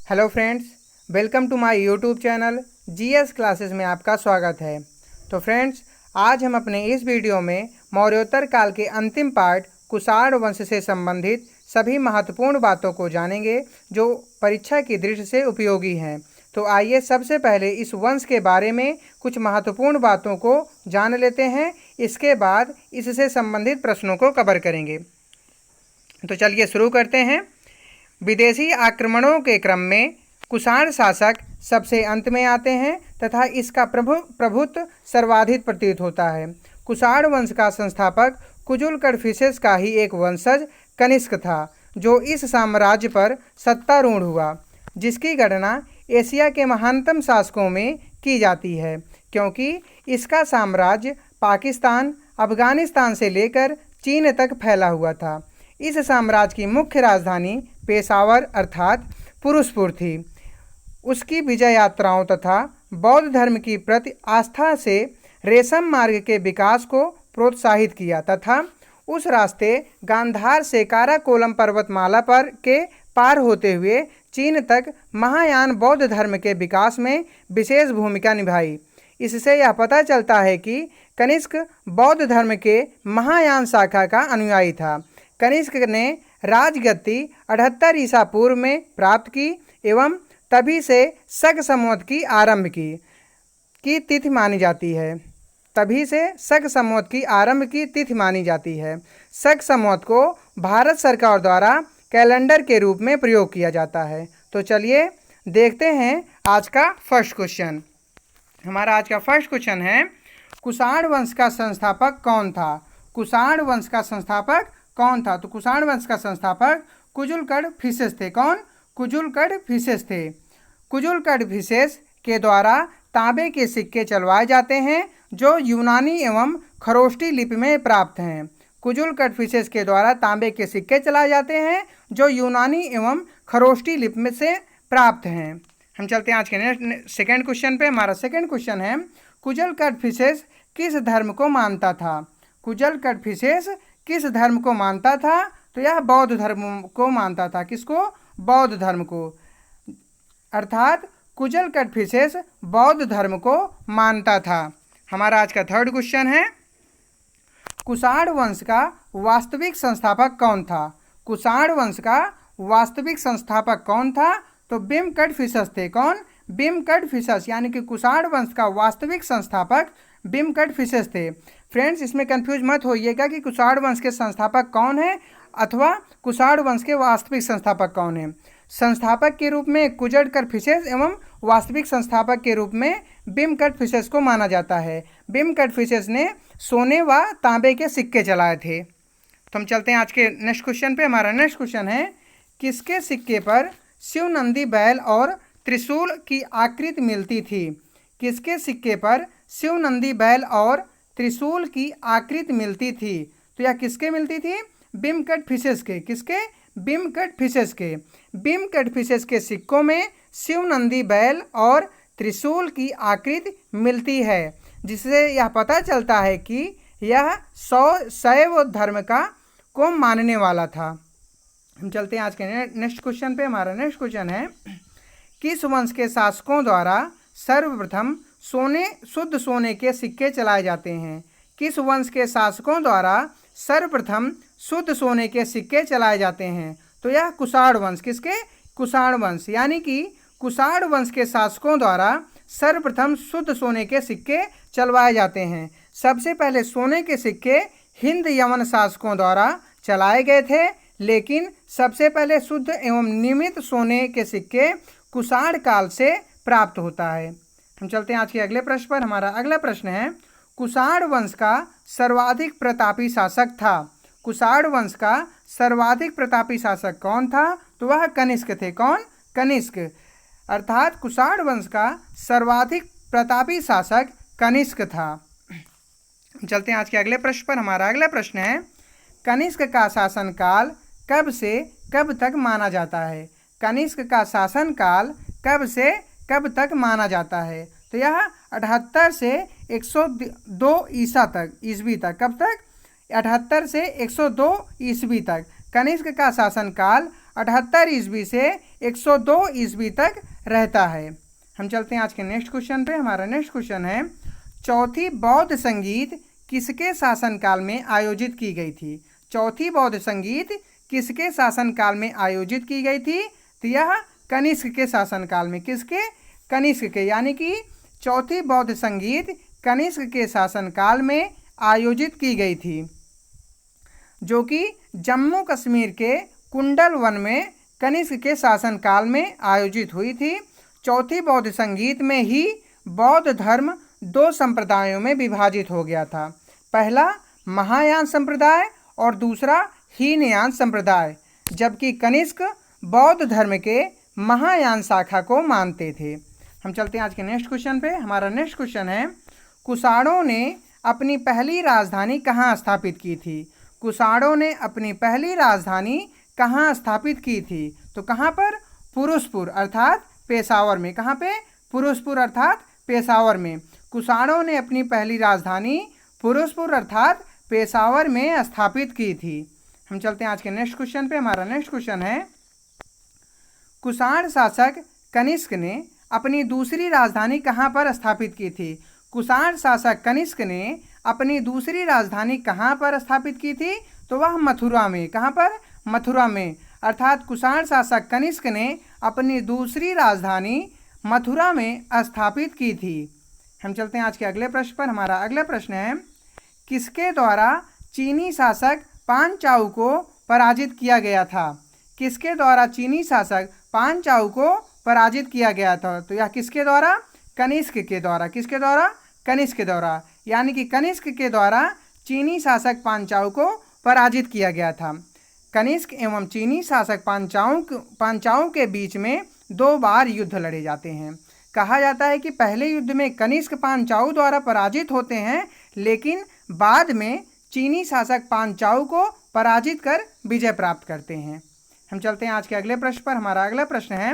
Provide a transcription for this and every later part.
Hello friends, welcome to my YouTube channel GS classes में आपका स्वागत है। तो फ्रेंड्स, आज हम अपने इस वीडियो में मौर्योत्तर काल के अंतिम पार्ट कुषाण वंश से संबंधित सभी महत्वपूर्ण बातों को जानेंगे जो परीक्षा की दृष्टि से उपयोगी हैं। तो आइए सबसे पहले इस वंश के बारे में कुछ महत्वपूर्ण बातों को जान लेते हैं। इसके बाद इससे संबंधित प्रश्नों को कवर करेंगे। तो चलिए शुरू करते हैं। विदेशी आक्रमणों के क्रम में कुषाण शासक सबसे अंत में आते हैं तथा इसका प्रभुत्व सर्वाधिक प्रतीत होता है। कुषाण वंश का संस्थापक कुजुल कडफिसेस का ही एक वंशज कनिष्क था, जो इस साम्राज्य पर सत्तारूढ़ हुआ, जिसकी गणना एशिया के महानतम शासकों में की जाती है, क्योंकि इसका साम्राज्य पाकिस्तान, अफगानिस्तान से लेकर चीन तक फैला हुआ था। इस साम्राज्य की मुख्य राजधानी पेशावर अर्थात पुरुषपुर थी। उसकी विजय यात्राओं तथा बौद्ध धर्म की प्रति आस्था से रेशम मार्ग के विकास को प्रोत्साहित किया तथा उस रास्ते गांधार से काराकोलम पर्वतमाला पर के पार होते हुए चीन तक महायान बौद्ध धर्म के विकास में विशेष भूमिका निभाई। इससे यह पता चलता है कि कनिष्क बौद्ध धर्म के महायान शाखा का अनुयायी था। कनिष्क ने राजगद्दी 78 ईसा पूर्व में प्राप्त की एवं तभी से शक संवत की आरंभ की तिथि मानी जाती है। तभी से शक संवत की आरंभ की तिथि मानी जाती है। शक संवत को भारत सरकार द्वारा कैलेंडर के रूप में प्रयोग किया जाता है। तो चलिए देखते हैं आज का फर्स्ट क्वेश्चन। हमारा आज का फर्स्ट क्वेश्चन है, कुषाण वंश का संस्थापक कौन था? कुषाण वंश का संस्थापक कौन था? तो कुषाण वंश का संस्थापक कुजुल कडफिसेस थे। कौन? कुजुल कडफिसेस थे। कुजुल कडफिसेस के द्वारा तांबे के सिक्के चलवाए जाते हैं जो यूनानी एवं खरोष्टी लिपि में प्राप्त हैं। कुजुल कडफिसेस के द्वारा तांबे के सिक्के चलाए जाते हैं जो यूनानी एवं खरोष्टी लिपि में से प्राप्त हैं। हम चलते हैं आज के सेकेंड क्वेश्चन पे। हमारा सेकेंड क्वेश्चन है, कुजुल कडफिसेस किस धर्म को मानता था? कुजुल कडफिसेस किस धर्म को मानता था? तो यह बौद्ध धर्म को मानता था। किसको? बौद्ध धर्म को। अर्थात कुजुल कडफिसेस बौद्ध धर्म को मानता था। हमारा आज का थर्ड क्वेश्चन है, कुषाण वंश का वास्तविक संस्थापक कौन था? कुषाण वंश का वास्तविक संस्थापक कौन था? तो बिम कडफिसेस थे। कौन? बिम कडफिसेस, यानी कि कुषाण वंश का वास्तविक संस्थापक बिम कडफिसेस थे। फ्रेंड्स, इसमें कंफ्यूज मत होइएगा कि कुषाण वंश के संस्थापक कौन है अथवा कुषाण वंश के वास्तविक संस्थापक कौन है। संस्थापक के रूप में कुजुल कडफिसेस एवं वास्तविक संस्थापक के रूप में बिम कडफिसेस को माना जाता है। बिम कडफिसेस ने सोने व तांबे के सिक्के चलाए थे। तो हम चलते हैं आज के नेक्स्ट क्वेश्चन पे। हमारा नेक्स्ट क्वेश्चन है, किसके सिक्के पर शिव नंदी बैल और त्रिशूल की आकृति मिलती थी? किसके सिक्के पर शिव नंदी बैल और त्रिशूल की आकृति मिलती थी? तो यह किसके मिलती थी? बिम कडफिसेस के। किसके? बिम कडफिसेस के। बिम कडफिसेस के सिक्कों में शिव नंदी बैल और त्रिशूल की आकृति मिलती है, जिससे यह पता चलता है कि यह शैव धर्म को मानने वाला था। हम चलते हैं आज के नेक्स्ट क्वेश्चन पे। हमारा नेक्स्ट क्वेश्चन है, किस वंश के शासकों द्वारा सर्वप्रथम शुद्ध सोने के सिक्के चलाए जाते हैं? किस वंश के शासकों द्वारा सर्वप्रथम शुद्ध सोने के सिक्के चलाए जाते हैं? तो यह कुषाण वंश। किसके? कुषाण वंश, यानी कि कुषाण वंश के शासकों द्वारा सर्वप्रथम शुद्ध सोने के सिक्के चलवाए जाते हैं। सबसे पहले सोने के सिक्के हिंद यवन शासकों द्वारा चलाए गए थे, लेकिन सबसे पहले शुद्ध एवं नियमित सोने के सिक्के कुषाण काल से प्राप्त होता है। हम चलते हैं आज के अगले प्रश्न पर। हमारा अगला प्रश्न है, कुषाण वंश का सर्वाधिक प्रतापी शासक था। कुषाण वंश का सर्वाधिक प्रतापी शासक कौन था? तो वह कनिष्क थे। कौन? कनिष्क। अर्थात कुषाण वंश का सर्वाधिक प्रतापी शासक कनिष्क था। चलते हैं आज के अगले प्रश्न पर। हमारा अगला प्रश्न है, कनिष्क का शासनकाल कब से कब तक माना जाता है? कनिष्क का शासनकाल कब से कब तक माना जाता है? तो यह 78 से 102 ईस्वी तक। कब तक? 78 से 102 ईस्वी तक। कनिष्क का शासनकाल 78 ईस्वी से 102 ईस्वी तक रहता है। हम चलते हैं आज के नेक्स्ट क्वेश्चन पे। हमारा नेक्स्ट क्वेश्चन है, चौथी बौद्ध संगीत किसके शासनकाल में आयोजित की गई थी? चौथी बौद्ध संगीत किसके शासनकाल में आयोजित की गई थी? तो यह कनिष्क के शासनकाल में। किसके? कनिष्क के, यानी कि चौथी बौद्ध संगीत कनिष्क के शासनकाल में आयोजित की गई थी, जो कि जम्मू कश्मीर के कुंडल वन में कनिष्क के शासनकाल में आयोजित हुई थी। चौथी बौद्ध संगीत में ही बौद्ध धर्म दो संप्रदायों में विभाजित हो गया था। पहला महायान संप्रदाय और दूसरा हीनयान संप्रदाय, जबकि कनिष्क बौद्ध धर्म के महायान शाखा को मानते थे। हम चलते हैं आज के नेक्स्ट क्वेश्चन पे। हमारा नेक्स्ट क्वेश्चन है, कुषाणों ने अपनी पहली राजधानी कहाँ स्थापित की थी? कुषाणों ने अपनी पहली राजधानी कहाँ स्थापित की थी? तो कहाँ पर? फिरोजपुर अर्थात पेशावर में। कहाँ पे? फिरोजपुर अर्थात पेशावर में। कुषाणों ने अपनी पहली राजधानी फिरोजपुर अर्थात पेशावर में स्थापित की थी। हम चलते हैं आज के नेक्स्ट क्वेश्चन पे। हमारा नेक्स्ट क्वेश्चन है, कुषाण शासक कनिष्क ने अपनी दूसरी राजधानी कहाँ पर स्थापित की थी? कुषाण शासक कनिष्क ने अपनी दूसरी राजधानी कहाँ पर स्थापित की थी? तो वह मथुरा में। कहाँ पर? मथुरा में। अर्थात कुषाण शासक कनिष्क ने अपनी दूसरी राजधानी मथुरा में स्थापित की थी। हम चलते हैं आज के अगले प्रश्न पर। हमारा अगला प्रश्न है, किसके द्वारा चीनी शासक पांचाऊ को पराजित किया गया था? किसके द्वारा चीनी शासक पांचाऊ को पराजित किया गया था? तो यह किसके द्वारा? कनिष्क के द्वारा। किसके द्वारा? कनिष्क के द्वारा, यानी कि कनिष्क के द्वारा चीनी शासक पांचाऊ को पराजित किया गया था। कनिष्क एवं चीनी शासक पांचाऊ के बीच में 2 बार युद्ध लड़े जाते हैं। कहा जाता है कि पहले युद्ध में कनिष्क पांचाऊ द्वारा पराजित होते हैं, लेकिन बाद में चीनी शासक पांचाऊ को पराजित कर विजय प्राप्त करते हैं। हम चलते हैं आज के अगले प्रश्न पर। हमारा अगला प्रश्न है,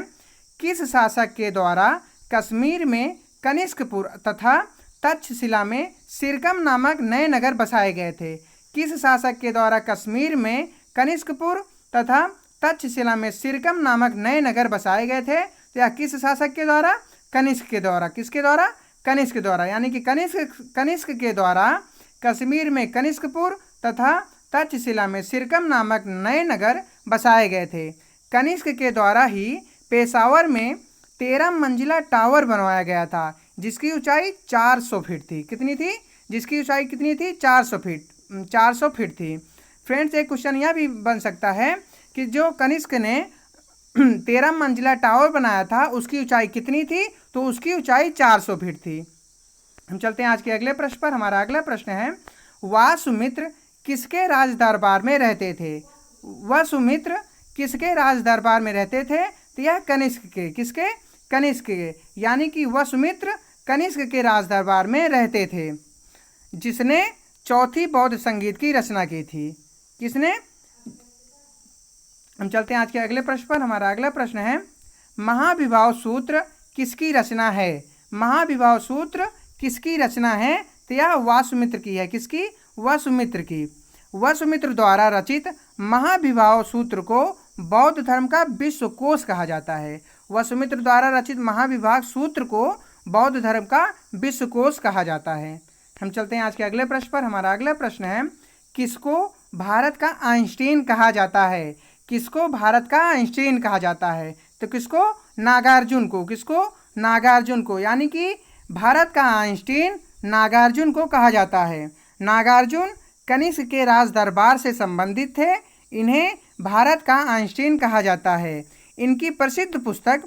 किस शासक के द्वारा कश्मीर में कनिष्कपुर तथा तक्षशिला में सिरकम नामक नए नगर बसाए गए थे? किस शासक के द्वारा कश्मीर में कनिष्कपुर तथा तक्षशिला में सिरकम नामक नए नगर बसाए गए थे? तो यह किस शासक के द्वारा? कनिष्क के द्वारा। किसके द्वारा? कनिष्क के द्वारा, यानी कि कनिष्क के द्वारा कश्मीर में कनिष्कपुर तथा तक्षशिला में सिरकम नामक नए नगर बसाए गए थे। कनिष्क के द्वारा ही पेशावर में 13 मंजिला टावर बनवाया गया था, जिसकी ऊंचाई 400 फीट थी। कितनी थी? जिसकी ऊंचाई कितनी थी? 400 फीट थी। फ्रेंड्स, एक क्वेश्चन यह भी बन सकता है कि जो कनिष्क ने 13 मंजिला टावर बनाया था, उसकी ऊंचाई कितनी थी? तो उसकी ऊंचाई 400 फीट थी। हम चलते हैं आज के अगले प्रश्न पर। हमारा अगला प्रश्न है, वासुमित्र किसके राज दरबार में रहते थे? वासुमित्र किसके राज दरबार में रहते थे? तो यह कनिष्क के। किसके? कनिष्क के, यानी कि वासुमित्र कनिष्क के राज दरबार में रहते थे, जिसने चौथी बौद्ध संगीत की रचना की थी। किसने? हम चलते हैं आज के अगले प्रश्न पर। हमारा अगला प्रश्न है, महाभिभाव सूत्र किसकी रचना है? महाभिभाव सूत्र किसकी रचना है? तो यह वासुमित्र की है। किसकी? वासुमित्र की। वासुमित्र द्वारा रचित महाभिभाव सूत्र को बौद्ध धर्म का विश्वकोश कहा जाता है। वासुमित्र द्वारा रचित महाभिभाव सूत्र को बौद्ध धर्म का विश्वकोश कहा जाता है। हम चलते हैं आज के अगले प्रश्न पर। हमारा अगला प्रश्न है, किसको भारत का आइंस्टीन कहा जाता है? किसको भारत का आइंस्टीन कहा जाता है? तो किसको? नागार्जुन को। किसको? नागार्जुन को, यानी कि भारत का आइंस्टीन नागार्जुन को कहा जाता है। नागार्जुन कनिष्क के राज दरबार से संबंधित थे। इन्हें भारत का आइंस्टीन कहा जाता है। इनकी प्रसिद्ध पुस्तक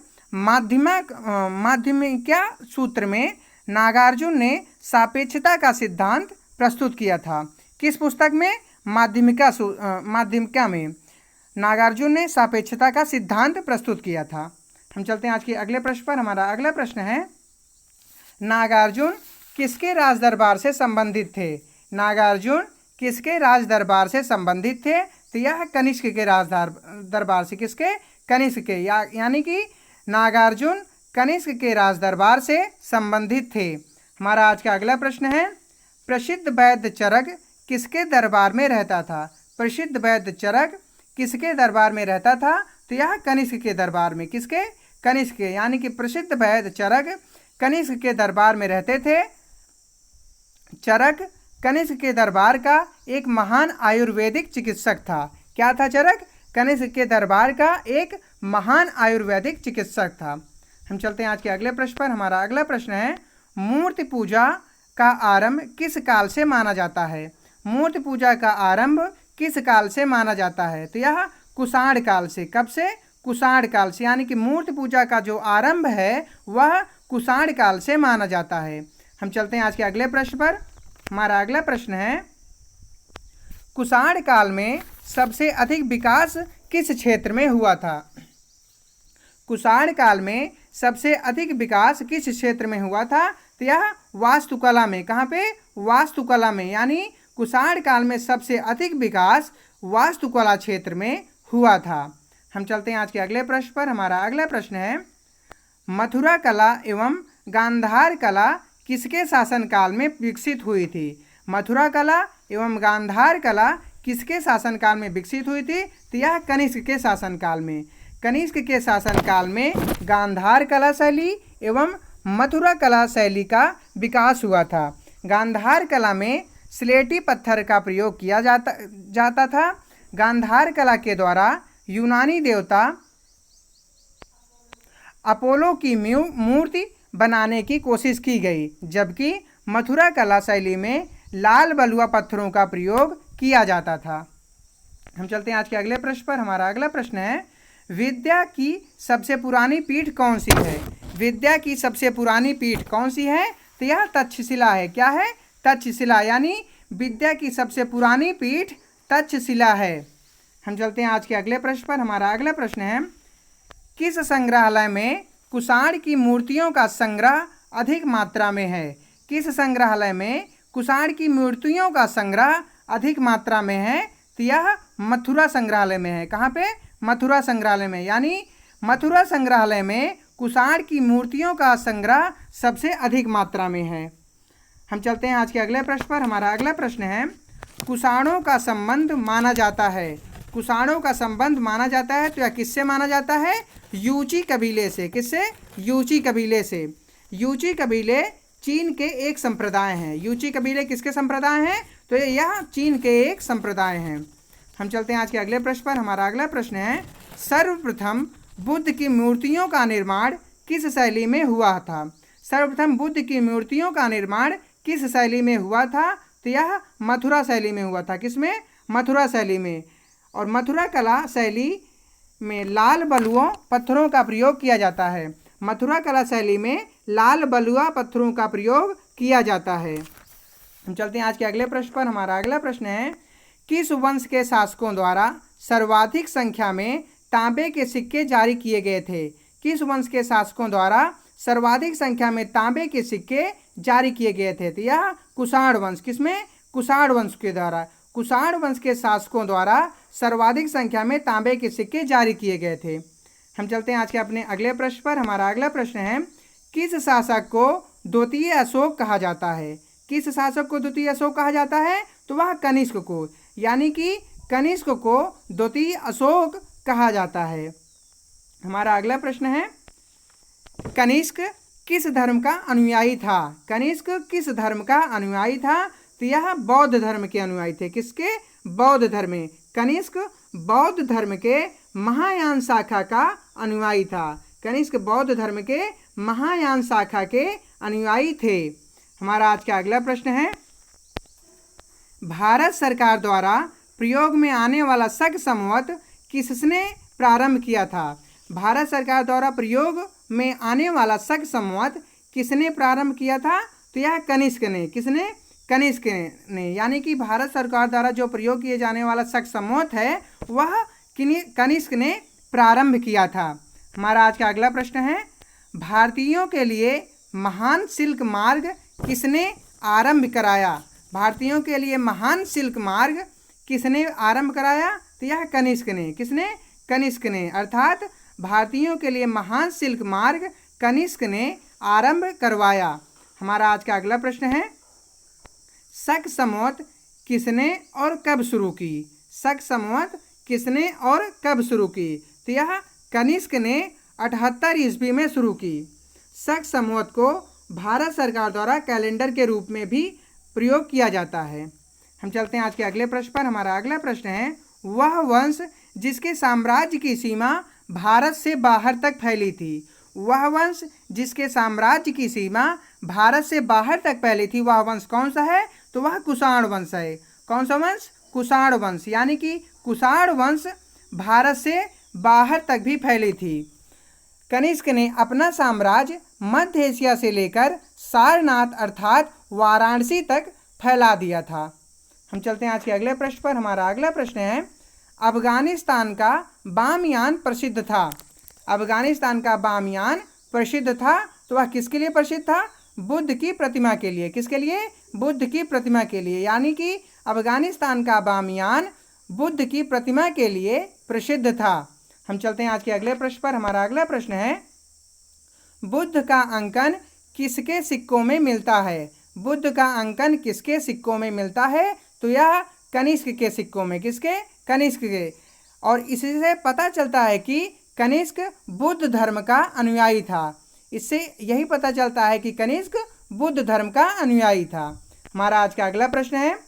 माध्यमिका सूत्र में नागार्जुन ने सापेक्षता का सिद्धांत प्रस्तुत किया था। किस पुस्तक में? माध्यमिका में नागार्जुन ने सापेक्षता का सिद्धांत प्रस्तुत किया था। हम चलते हैं आज के अगले प्रश्न पर। हमारा अगला प्रश्न है, नागार्जुन किसके राज दरबार से संबंधित थे? नागार्जुन किसके राज दरबार से संबंधित थे? तो यह कनिष्क के राज दरबार से। किसके? कनिष्क के, यानी कि नागार्जुन कनिष्क के राज दरबार से संबंधित थे। हमारा आज का अगला प्रश्न है, प्रसिद्ध वैद्य चरक किसके दरबार में रहता था? प्रसिद्ध वैद्य चरक किसके दरबार में रहता था? तो यह कनिष्क के दरबार में, किसके? कनिष्क के, यानी कि प्रसिद्ध वैद्य चरक कनिष्क के दरबार में रहते थे। चरक कनिष्क के दरबार का एक महान आयुर्वेदिक चिकित्सक था। क्या था चरक? कनिष्क के दरबार का एक महान आयुर्वेदिक चिकित्सक था। हम चलते हैं आज के अगले प्रश्न पर। हमारा अगला प्रश्न है, मूर्ति पूजा का आरंभ किस काल से माना जाता है? मूर्ति पूजा का आरंभ किस काल से माना जाता है? तो यह कुषाण काल से। कब से? कुषाण काल से, यानी कि मूर्ति पूजा का जो आरंभ है वह कुषाण काल से माना जाता है। हम चलते हैं आज के अगले प्रश्न पर। हमारा अगला प्रश्न है, कुषाण काल में सबसे अधिक विकास किस क्षेत्र में हुआ था? कुषाण काल में सबसे अधिक विकास किस क्षेत्र में हुआ था? तो यह वास्तुकला में। कहाँ पे? वास्तुकला में, यानी कुषाण काल में सबसे अधिक विकास वास्तुकला क्षेत्र में हुआ था। हम चलते हैं आज के अगले प्रश्न पर। हमारा अगला प्रश्न है, मथुरा कला एवं गांधार कला किसके शासनकाल में विकसित हुई थी? मथुरा कला एवं गांधार कला किसके शासनकाल में विकसित हुई थी? तो यह कनिष्क के शासनकाल में। कनिष्क के शासनकाल में गांधार कला शैली एवं मथुरा कला शैली का विकास हुआ था। गांधार कला में स्लेटी पत्थर का प्रयोग किया जाता था। गांधार कला के द्वारा यूनानी देवता अपोलो की मूर्ति बनाने की कोशिश की गई, जबकि मथुरा कला शैली में लाल बलुआ पत्थरों का प्रयोग किया जाता था। हम चलते हैं आज के अगले प्रश्न पर। हमारा अगला प्रश्न है, विद्या की सबसे पुरानी पीठ कौन सी है? विद्या की सबसे पुरानी पीठ कौन सी है? तो यह तक्षशिला है। क्या है? तक्षशिला, यानी विद्या की सबसे पुरानी पीठ तक्षशिला है। हम चलते हैं आज के अगले प्रश्न पर। हमारा अगला प्रश्न है, किस संग्रहालय में कुषाण की मूर्तियों का संग्रह अधिक मात्रा में है? किस संग्रहालय में कुषाण की मूर्तियों का संग्रह अधिक मात्रा में है? तो यह मथुरा संग्रहालय में है। कहाँ पे? मथुरा संग्रहालय में, यानी मथुरा संग्रहालय में कुषाण की मूर्तियों का संग्रह सबसे अधिक मात्रा में है। हम चलते हैं आज के अगले प्रश्न पर। हमारा अगला प्रश्न है, कुषाणों का संबंध माना जाता है। कुषाणों का संबंध माना जाता है तो यह किससे माना जाता है? यूची कबीले से। किससे? यूची कबीले से। यूची कबीले चीन के एक संप्रदाय हैं। यूची कबीले किसके संप्रदाय हैं? तो यह चीन के एक संप्रदाय हैं। हम चलते हैं आज के अगले प्रश्न पर। हमारा अगला प्रश्न है, सर्वप्रथम बुद्ध की मूर्तियों का निर्माण किस शैली में हुआ था? सर्वप्रथम बुद्ध की मूर्तियों का निर्माण किस शैली में हुआ था? तो यह मथुरा शैली में हुआ था। किसमें? मथुरा शैली में। और मथुरा कला शैली में लाल बलुआ पत्थरों का प्रयोग किया जाता है। मथुरा कला शैली में लाल बलुआ पत्थरों का प्रयोग किया जाता है। हम चलते हैं आज के अगले प्रश्न पर। हमारा अगला प्रश्न है, किस वंश के शासकों द्वारा सर्वाधिक संख्या में तांबे के सिक्के जारी किए गए थे? किस वंश के शासकों द्वारा सर्वाधिक संख्या में तांबे के सिक्के जारी किए गए थे? तो यह कुषाण वंश। किसमें? कुषाण वंश के द्वारा। कुषाण वंश के शासकों द्वारा सर्वाधिक संख्या में तांबे के सिक्के जारी किए गए थे। हम चलते हैं आज के अपने अगले प्रश्न पर। हमारा अगला प्रश्न है, किस शासक को द्वितीय अशोक कहा जाता है? किस शासक को द्वितीय अशोक कहा जाता है? तो वह कनिष्क को, यानी कि कनिष्क को द्वितीय अशोक कहा जाता है। हमारा अगला प्रश्न है, कनिष्क किस धर्म का अनुयायी था? कनिष्क किस धर्म का अनुयायी था? तो यह बौद्ध धर्म के अनुयायी थे। किसके? बौद्ध धर्म में। कनिष्क बौद्ध धर्म के महायान शाखा का अनुयायी था। कनिष्क बौद्ध धर्म के महायान शाखा के अनुयायी थे। हमारा आज का अगला प्रश्न है, भारत सरकार द्वारा प्रयोग में आने वाला शक संवत किसने प्रारंभ किया था? भारत सरकार द्वारा प्रयोग में आने वाला शक संवत किसने प्रारंभ किया था? तो यह कनिष्क ने। किसने? कनिष्क ने, यानी कि भारत सरकार द्वारा जो प्रयोग किए जाने वाला शक संवत है वह कनिष्क ने प्रारंभ किया था। हमारा आज का अगला प्रश्न है, भारतीयों के लिए महान सिल्क मार्ग किसने आरंभ कराया? भारतीयों के लिए महान सिल्क मार्ग किसने आरंभ कराया? तो यह कनिष्क ने। किसने? कनिष्क ने, अर्थात भारतीयों के लिए महान सिल्क मार्ग कनिष्क ने आरंभ करवाया। हमारा आज का अगला प्रश्न है, शक संवत किसने और कब शुरू की? शक संवत किसने और कब शुरू की? तो यह कनिष्क ने 78 ईस्वी में शुरू की। शक संवत को भारत सरकार द्वारा कैलेंडर के रूप में भी प्रयोग किया जाता है। हम चलते हैं आज के अगले प्रश्न पर। हमारा अगला प्रश्न है, वह वंश जिसके साम्राज्य की सीमा भारत से बाहर तक फैली थी। वह वंश जिसके साम्राज्य की सीमा भारत से बाहर तक फैली थी, वह वंश कौन सा है? तो वह कुषाण वंश है। कौन सा वंश? कुषाण वंश। यानी कि कुषाण वंश भारत से बाहर तक भी फैली थी। कनिष्क ने अपना साम्राज्य मध्य एशिया से लेकर सारनाथ अर्थात वाराणसी तक फैला दिया था। हम चलते हैं आज के अगले प्रश्न पर। हमारा अगला प्रश्न है, अफगानिस्तान का बामियान प्रसिद्ध था। अफगानिस्तान का बामियान प्रसिद्ध था, तो वह किसके लिए प्रसिद्ध था? बुद्ध की प्रतिमा के लिए। किसके लिए? बुद्ध की प्रतिमा के लिए। यानी कि अफगानिस्तान का बामियान बुद्ध की प्रतिमा के लिए प्रसिद्ध था। हम चलते हैं आज के अगले प्रश्न पर। हमारा अगला प्रश्न है, बुद्ध का अंकन किसके सिक्कों में मिलता है? बुद्ध का अंकन किसके सिक्कों में मिलता है? तो यह कनिष्क के सिक्कों में। किसके? कनिष्क के। और इससे पता चलता है कि कनिष्क बुद्ध धर्म का अनुयायी था। इससे यही पता चलता है कि कनिष्क बुद्ध धर्म का अनुयायी था। हमारा आज का अगला प्रश्न है,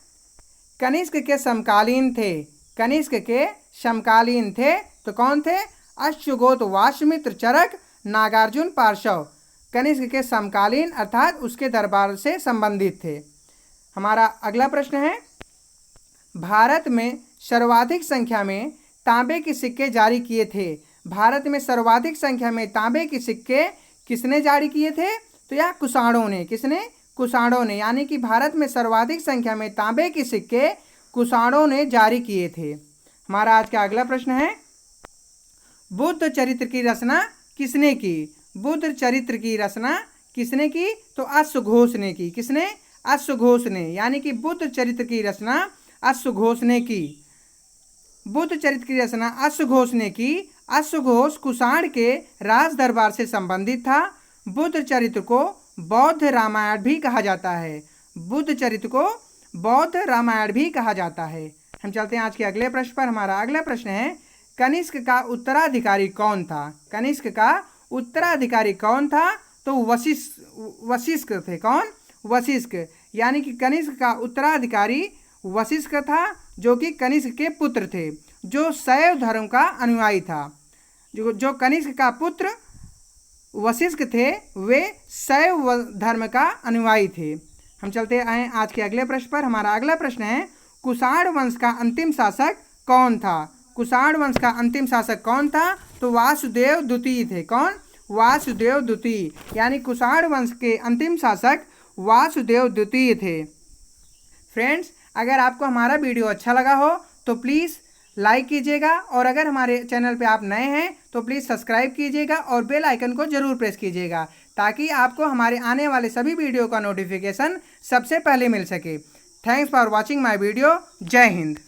कनिष्क के समकालीन थे। कनिष्क के समकालीन थे तो कौन थे? अश्वघोष, वासमित्र, चरक, नागार्जुन, पार्श्व कनिष्क के समकालीन अर्थात उसके दरबार से संबंधित थे। हमारा अगला प्रश्न है, भारत में सर्वाधिक संख्या में तांबे के सिक्के जारी किए थे। भारत में सर्वाधिक संख्या में तांबे के सिक्के किसने जारी किए थे? तो यह कुषाणों ने। किसने? कुषाणों ने। यानी कि भारत में सर्वाधिक संख्या में तांबे के सिक्के कुषाणों ने जारी किए थे। हमारा आज का अगला प्रश्न है, बुद्ध चरित्र की रचना किसने की? बुद्ध चरित्र की रचना किसने की? तो अश्वघोष ने की। किसने? अश्वघोष ने। यानी कि बुद्ध चरित्र की रचना अश्वघोष ने की। बुद्ध चरित्र की रचना अश्वघोष ने की। अश्वघोष कुषाण के राज दरबार से संबंधित था। बुद्ध चरित्र को बौद्ध रामायण भी कहा जाता है। बुद्ध चरित्र को बौद्ध रामायण भी कहा जाता है। हम चलते हैं आज के अगले प्रश्न पर। हमारा अगला प्रश्न है, कनिष्क का उत्तराधिकारी कौन था? कनिष्क का उत्तराधिकारी कौन था? तो वशिष्ठ थे। कौन? वशिष्ठ। यानी कि कनिष्क का उत्तराधिकारी वशिष्ठ था, जो कि कनिष्क के पुत्र थे, जो शैव धर्म का अनुयायी था। जो कनिष्क का पुत्र वशिष्ठ थे, वे शैव धर्म का अनुयायी थे। हम चलते हैं आज के अगले प्रश्न पर। हमारा अगला प्रश्न है, कुषाण वंश का अंतिम शासक कौन था? कुषाण वंश का अंतिम शासक कौन था? तो वासुदेव द्वितीय थे। कौन? वासुदेव द्वितीय। यानी कुषाण वंश के अंतिम शासक वासुदेव द्वितीय थे। फ्रेंड्स, अगर आपको हमारा वीडियो अच्छा लगा हो तो प्लीज़ लाइक कीजिएगा, और अगर हमारे चैनल पे आप नए हैं तो प्लीज़ सब्सक्राइब कीजिएगा और बेल आइकन को ज़रूर प्रेस कीजिएगा, ताकि आपको हमारे आने वाले सभी वीडियो का नोटिफिकेशन सबसे पहले मिल सके। Thanks for watching my video. जय हिंद।